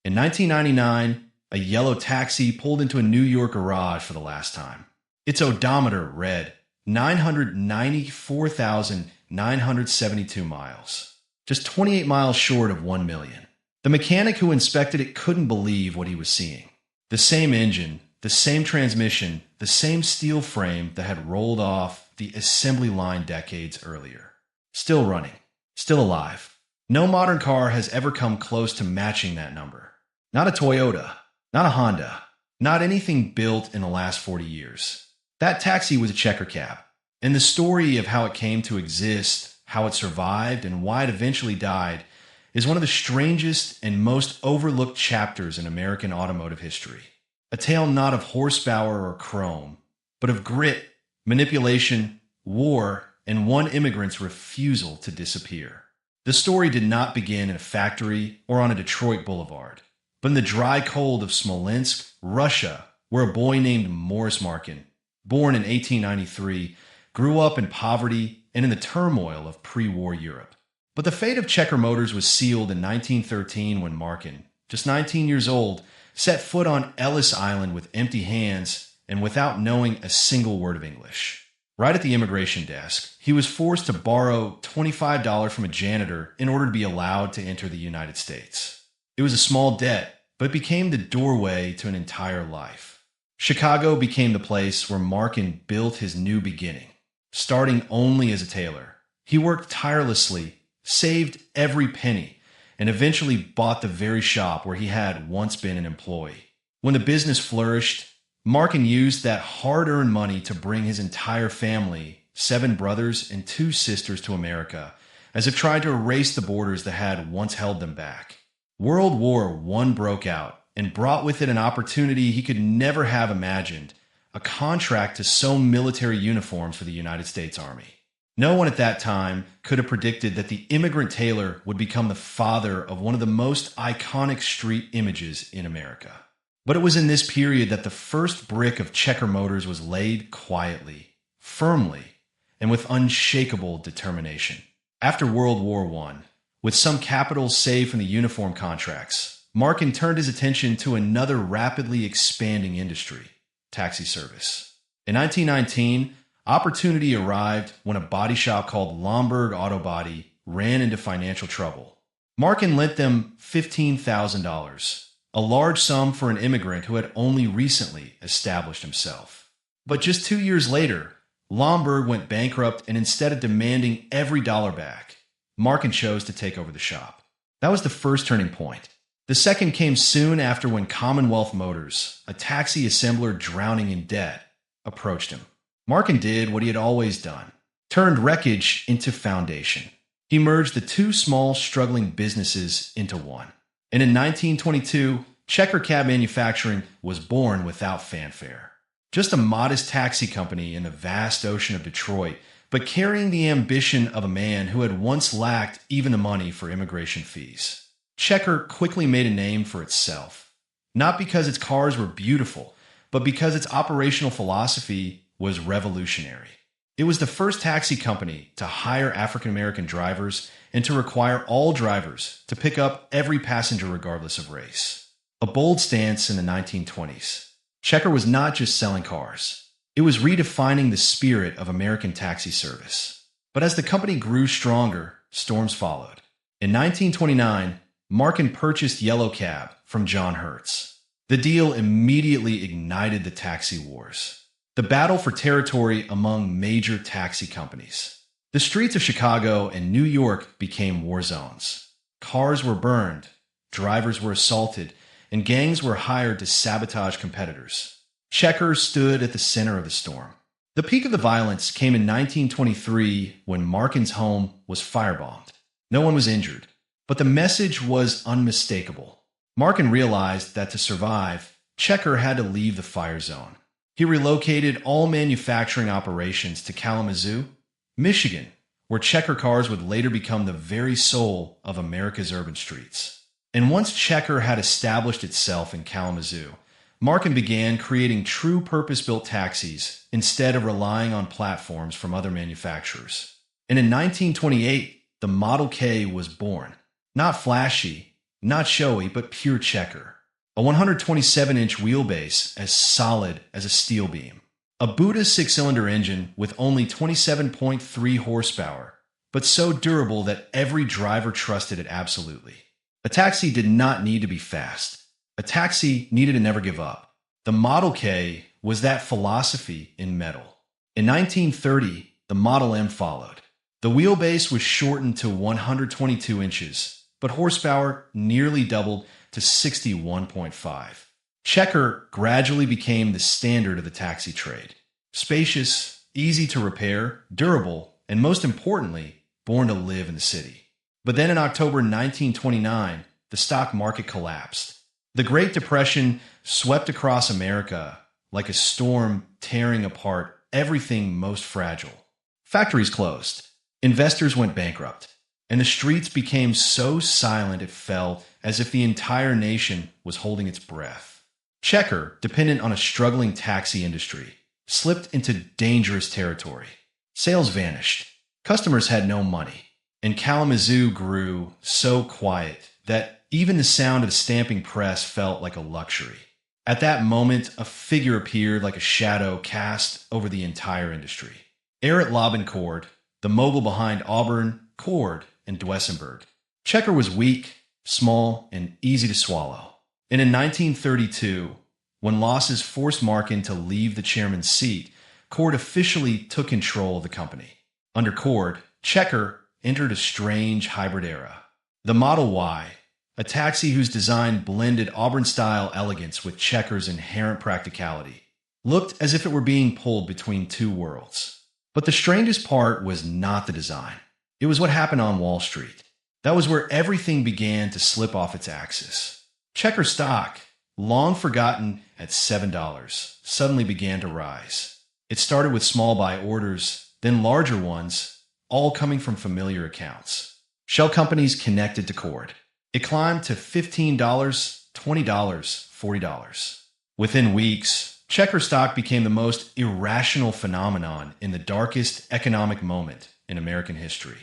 In 1999, a yellow taxi pulled into a New York garage for the last time. Its odometer read 994,972 miles, just 28 miles short of 1 million. The mechanic who inspected it couldn't believe what he was seeing. The same engine, the same transmission, the same steel frame that had rolled off the assembly line decades earlier. Still running, still alive. No modern car has ever come close to matching that number. Not a Toyota, not a Honda, not anything built in the last 40 years. That taxi was a checker cab, and the story of how it came to exist, how it survived, and why it eventually died is one of the strangest and most overlooked chapters in American automotive history. A tale not of horsepower or chrome, but of grit, manipulation, war, and one immigrant's refusal to disappear. The story did not begin in a factory or on a Detroit boulevard, but in the dry cold of Smolensk, Russia, where a boy named Morris Markin, born in 1893, grew up in poverty and in the turmoil of pre-war Europe. But the fate of Checker Motors was sealed in 1913 when Markin, just 19 years old, set foot on Ellis Island with empty hands and without knowing a single word of English. Right at the immigration desk, he was forced to borrow $25 from a janitor in order to be allowed to enter the United States. It was a small debt, but it became the doorway to an entire life. Chicago became the place where Markin built his new beginning. Starting only as a tailor, he worked tirelessly, saved every penny, and eventually bought the very shop where he had once been an employee. When the business flourished, Markin used that hard-earned money to bring his entire family, 7 brothers and 2 sisters, to America, as if trying to erase the borders that had once held them back. World War I broke out and brought with it an opportunity he could never have imagined, a contract to sew military uniforms for the United States Army. No one at that time could have predicted that the immigrant tailor would become the father of one of the most iconic street images in America. But it was in this period that the first brick of Checker Motors was laid quietly, firmly, and with unshakable determination. After World War I, with some capital saved from the uniform contracts, Markin turned his attention to another rapidly expanding industry, taxi service. In 1919, opportunity arrived when a body shop called Lombard Auto Body ran into financial trouble. Markin lent them $15,000, a large sum for an immigrant who had only recently established himself. But just 2 years later, Lombard went bankrupt, and instead of demanding every dollar back, Markin chose to take over the shop. That was the first turning point. The second came soon after, when Commonwealth Motors, a taxi assembler drowning in debt, approached him. Markin did what he had always done, turned wreckage into foundation. He merged the 2 small, struggling businesses into one. And in 1922, Checker Cab Manufacturing was born without fanfare. Just a modest taxi company in the vast ocean of Detroit, but carrying the ambition of a man who had once lacked even the money for immigration fees. Checker quickly made a name for itself, not because its cars were beautiful, but because its operational philosophy was revolutionary. It was the first taxi company to hire African-American drivers and to require all drivers to pick up every passenger regardless of race. A bold stance in the 1920s. Checker was not just selling cars. It was redefining the spirit of American taxi service. But as the company grew stronger, storms followed. In 1929, Markin purchased Yellow Cab from John Hertz. The deal immediately ignited the taxi wars, the battle for territory among major taxi companies. The streets of Chicago and New York became war zones. Cars were burned, drivers were assaulted, and gangs were hired to sabotage competitors. Checker stood at the center of the storm. The peak of the violence came in 1923 when Markin's home was firebombed. No one was injured, but the message was unmistakable. Markin realized that to survive, Checker had to leave the fire zone. He relocated all manufacturing operations to Kalamazoo, Michigan, where Checker cars would later become the very soul of America's urban streets. And once Checker had established itself in Kalamazoo, Markin began creating true purpose-built taxis instead of relying on platforms from other manufacturers. And in 1928, the Model K was born. Not flashy, not showy, but pure checker. A 127-inch wheelbase as solid as a steel beam. A Buddha six-cylinder engine with only 27.3 horsepower, but so durable that every driver trusted it absolutely. A taxi did not need to be fast. A taxi needed to never give up. The Model K was that philosophy in metal. In 1930, the Model M followed. The wheelbase was shortened to 122 inches, but horsepower nearly doubled to 61.5. Checker gradually became the standard of the taxi trade. Spacious, easy to repair, durable, and most importantly, born to live in the city. But then in October 1929, the stock market collapsed. The Great Depression swept across America like a storm tearing apart everything most fragile. Factories closed. Investors went bankrupt. And the streets became so silent it felt as if the entire nation was holding its breath. Checker, dependent on a struggling taxi industry, slipped into dangerous territory. Sales vanished. Customers had no money. And Kalamazoo grew so quiet that even the sound of the stamping press felt like a luxury. At that moment, a figure appeared like a shadow cast over the entire industry. Eric Lobencord, the mogul behind Auburn, Cord, and Duesenberg. Checker was weak, small, and easy to swallow. And in 1932, when losses forced Markin to leave the chairman's seat, Cord officially took control of the company. Under Cord, Checker entered a strange hybrid era. The Model Y, a taxi whose design blended Auburn-style elegance with Checker's inherent practicality, looked as if it were being pulled between two worlds. But the strangest part was not the design. It was what happened on Wall Street. That was where everything began to slip off its axis. Checker stock, long forgotten at $7, suddenly began to rise. It started with small buy orders, then larger ones, all coming from familiar accounts. Shell companies connected to Cord. It climbed to $15, $20, $40. Within weeks, Checker stock became the most irrational phenomenon in the darkest economic moment in American history.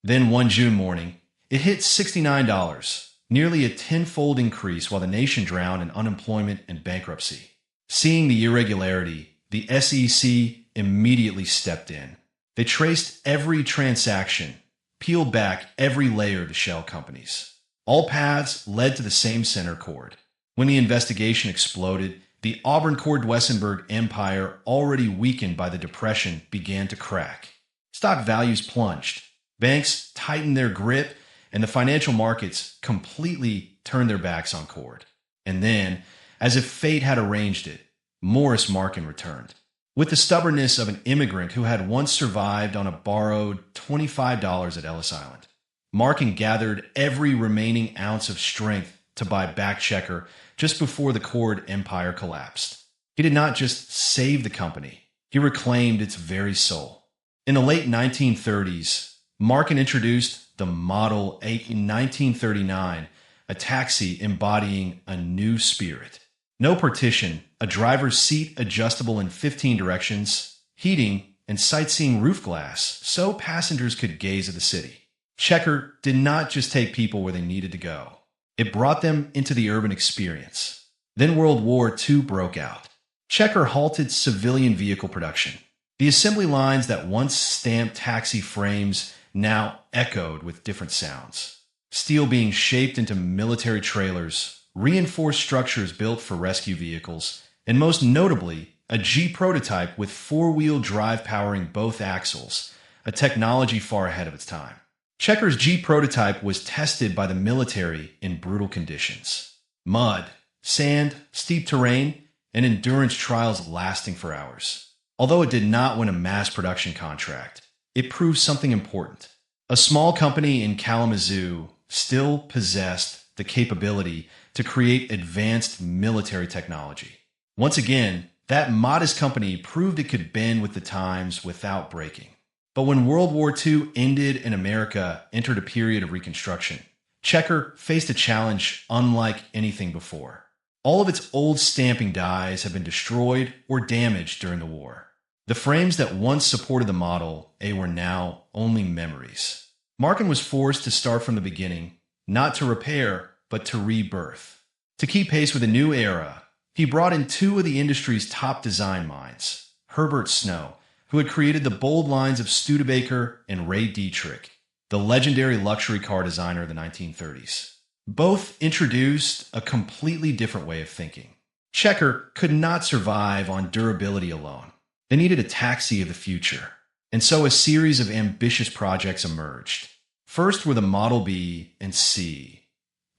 Then one June morning, it hit $69, nearly a tenfold increase while the nation drowned in unemployment and bankruptcy. Seeing the irregularity, the SEC immediately stepped in. They traced every transaction, peeled back every layer of the shell companies. All paths led to the same center Cord. When the investigation exploded, the Auburn-Cord-Duesenberg empire, already weakened by the Depression, began to crack. Stock values plunged. Banks tightened their grip, and the financial markets completely turned their backs on Cord. And then, as if fate had arranged it, Morris Markin returned. With the stubbornness of an immigrant who had once survived on a borrowed $25 at Ellis Island, Markin gathered every remaining ounce of strength to buy back Checker just before the Cord empire collapsed. He did not just save the company, he reclaimed its very soul. In the late 1930s, Markin introduced the Model 8 in 1939, a taxi embodying a new spirit. No partition, a driver's seat adjustable in 15 directions, heating, and sightseeing roof glass so passengers could gaze at the city. Checker did not just take people where they needed to go. It brought them into the urban experience. Then World War II broke out. Checker halted civilian vehicle production. The assembly lines that once stamped taxi frames now echoed with different sounds. Steel being shaped into military trailers, reinforced structures built for rescue vehicles, and most notably, a G prototype with four-wheel drive powering both axles, a technology far ahead of its time. Checker's G prototype was tested by the military in brutal conditions. Mud, sand, steep terrain, and endurance trials lasting for hours. Although it did not win a mass production contract, it proved something important. A small company in Kalamazoo still possessed the capability to create advanced military technology. Once again, that modest company proved it could bend with the times without breaking. But when World War II ended and America entered a period of reconstruction, Checker faced a challenge unlike anything before. All of its old stamping dies had been destroyed or damaged during the war. The frames that once supported the Model A were now only memories. Markin was forced to start from the beginning, not to repair, but to rebirth. To keep pace with a new era, he brought in two of the industry's top design minds, Herbert Snow, who had created the bold lines of Studebaker, and Ray Dietrich, the legendary luxury car designer of the 1930s. Both introduced a completely different way of thinking. Checker could not survive on durability alone. They needed a taxi of the future, and so a series of ambitious projects emerged. First were the Model B and C,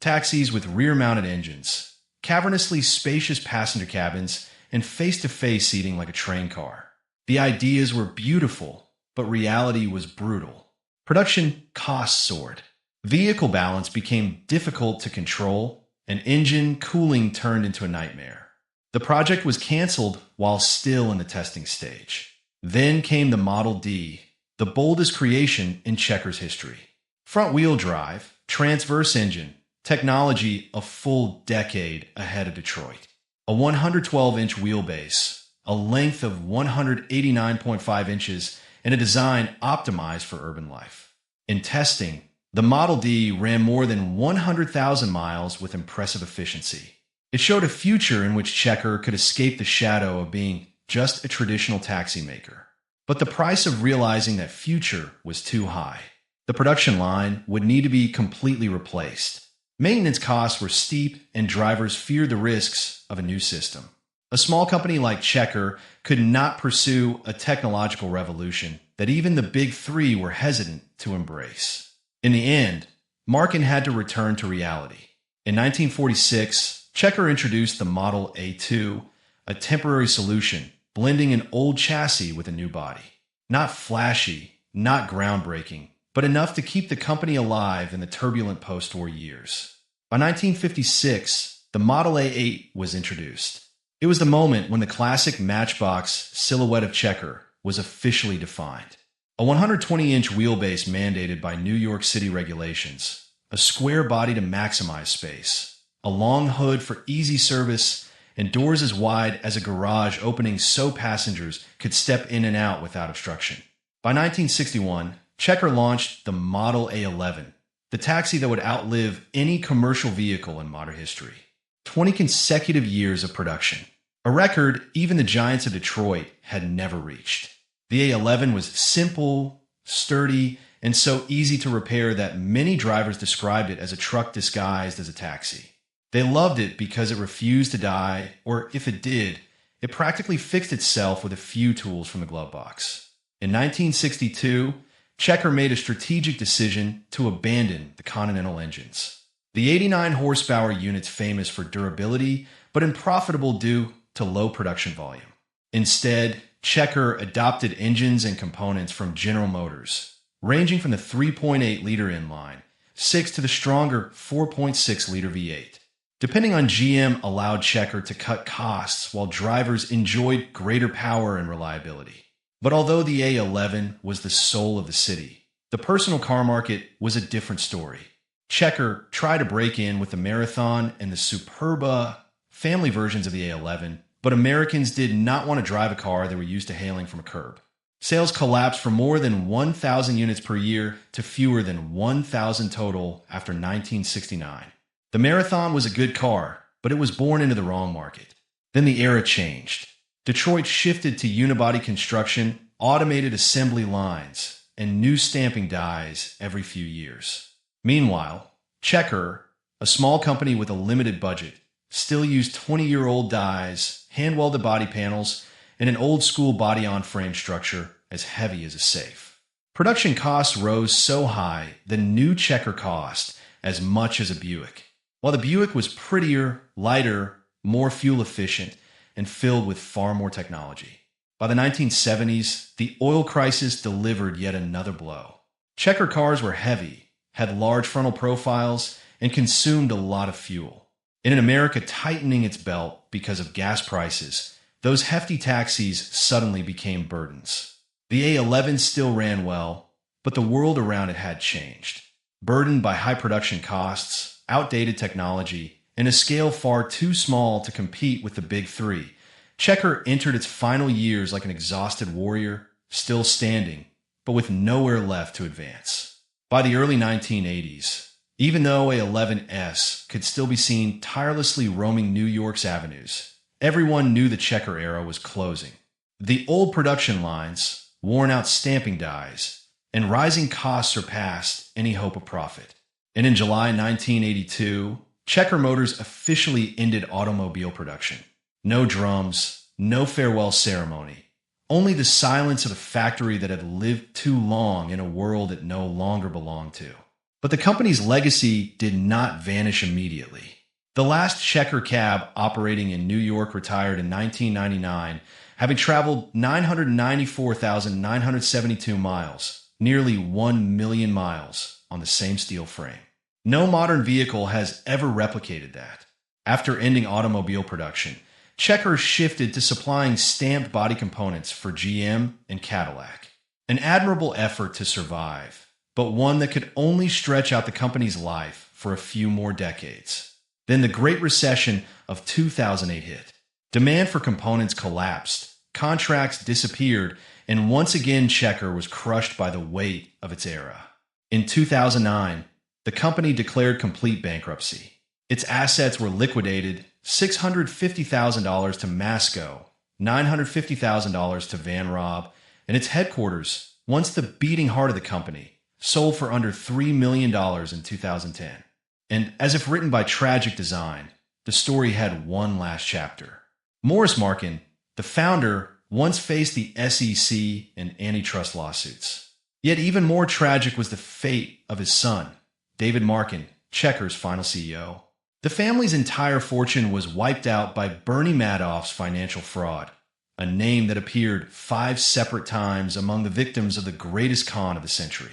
taxis with rear-mounted engines, cavernously spacious passenger cabins, and face-to-face seating like a train car. The ideas were beautiful, but reality was brutal. Production costs soared. Vehicle balance became difficult to control, and engine cooling turned into a nightmare. The project was canceled while still in the testing stage. Then came the Model D, the boldest creation in Checker's history. Front-wheel drive, transverse engine, technology a full decade ahead of Detroit. A 112-inch wheelbase, a length of 189.5 inches, and a design optimized for urban life. In testing, the Model D ran more than 100,000 miles with impressive efficiency. It showed a future in which Checker could escape the shadow of being just a traditional taxi maker. But the price of realizing that future was too high. The production line would need to be completely replaced. Maintenance costs were steep, and drivers feared the risks of a new system. A small company like Checker could not pursue a technological revolution that even the big three were hesitant to embrace. In the end, Markin had to return to reality. In 1946, Checker introduced the Model A2, a temporary solution, blending an old chassis with a new body. Not flashy, not groundbreaking, but enough to keep the company alive in the turbulent post-war years. By 1956, the Model A8 was introduced. It was the moment when the classic Matchbox silhouette of Checker was officially defined. A 120-inch wheelbase mandated by New York City regulations, a square body to maximize space, a long hood for easy service, and doors as wide as a garage opening so passengers could step in and out without obstruction. By 1961, Checker launched the Model A11, the taxi that would outlive any commercial vehicle in modern history. 20 consecutive years of production, a record even the giants of Detroit had never reached. The A11 was simple, sturdy, and so easy to repair that many drivers described it as a truck disguised as a taxi. They loved it because it refused to die, or if it did, it practically fixed itself with a few tools from the glove box. In 1962, Checker made a strategic decision to abandon the Continental engines. The 89 horsepower unit's famous for durability, but unprofitable due to low production volume. Instead, Checker adopted engines and components from General Motors, ranging from the 3.8-liter inline, 6 to the stronger 4.6-liter V8. Depending on GM allowed Checker to cut costs while drivers enjoyed greater power and reliability. But although the A11 was the soul of the city, the personal car market was a different story. Checker tried to break in with the Marathon and the Superba family versions of the A11, but Americans did not want to drive a car they were used to hailing from a curb. Sales collapsed from more than 1,000 units per year to fewer than 1,000 total after 1969. The Marathon was a good car, but it was born into the wrong market. Then the era changed. Detroit shifted to unibody construction, automated assembly lines, and new stamping dies every few years. Meanwhile, Checker, a small company with a limited budget, still used 20-year-old dies, hand-welded body panels, and an old-school body-on-frame structure as heavy as a safe. Production costs rose so high, the new Checker cost as much as a Buick. While the Buick was prettier, lighter, more fuel-efficient, and filled with far more technology. By the 1970s, the oil crisis delivered yet another blow. Checker cars were heavy, had large frontal profiles, and consumed a lot of fuel. In an America tightening its belt because of gas prices, those hefty taxis suddenly became burdens. The A11 still ran well, but the world around it had changed. Burdened by high production costs, outdated technology, and a scale far too small to compete with the big three, Checker entered its final years like an exhausted warrior, still standing, but with nowhere left to advance. By the early 1980s, Even though a 11S could still be seen tirelessly roaming New York's avenues, everyone knew the checker era was closing. The old production lines, worn-out stamping dies, and rising costs surpassed any hope of profit. And in July 1982, Checker Motors officially ended automobile production. No drums, no farewell ceremony, only the silence of a factory that had lived too long in a world it no longer belonged to. But the company's legacy did not vanish immediately. The last Checker cab operating in New York retired in 1999, having traveled 994,972 miles, nearly 1 million miles, on the same steel frame. No modern vehicle has ever replicated that. After ending automobile production, Checker shifted to supplying stamped body components for GM and Cadillac. An admirable effort to survive, but one that could only stretch out the company's life for a few more decades. Then the Great Recession of 2008 hit. Demand for components collapsed, contracts disappeared, and once again Checker was crushed by the weight of its era. In 2009, the company declared complete bankruptcy. Its assets were liquidated, $650,000 to Masco, $950,000 to Van Rob, and its headquarters, once the beating heart of the company, sold for under $3 million in 2010. And as if written by tragic design, the story had one last chapter. Morris Markin, the founder, once faced the SEC and antitrust lawsuits. Yet even more tragic was the fate of his son, David Markin, Checker's final CEO. The family's entire fortune was wiped out by Bernie Madoff's financial fraud, a name that appeared 5 separate times among the victims of the greatest con of the century.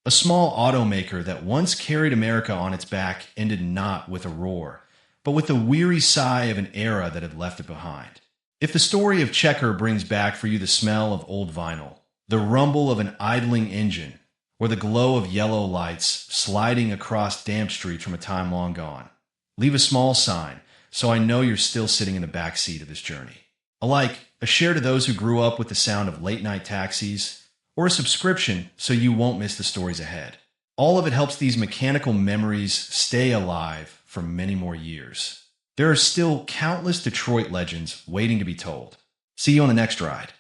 A small automaker that once carried America on its back ended not with a roar, but with the weary sigh of an era that had left it behind. If the story of Checker brings back for you the smell of old vinyl, the rumble of an idling engine, or the glow of yellow lights sliding across damp streets from a time long gone, leave a small sign so I know you're still sitting in the back seat of this journey. Alike, a share to those who grew up with the sound of late-night taxis, or a subscription so you won't miss the stories ahead. All of it helps these mechanical memories stay alive for many more years. There are still countless Detroit legends waiting to be told. See you on the next ride.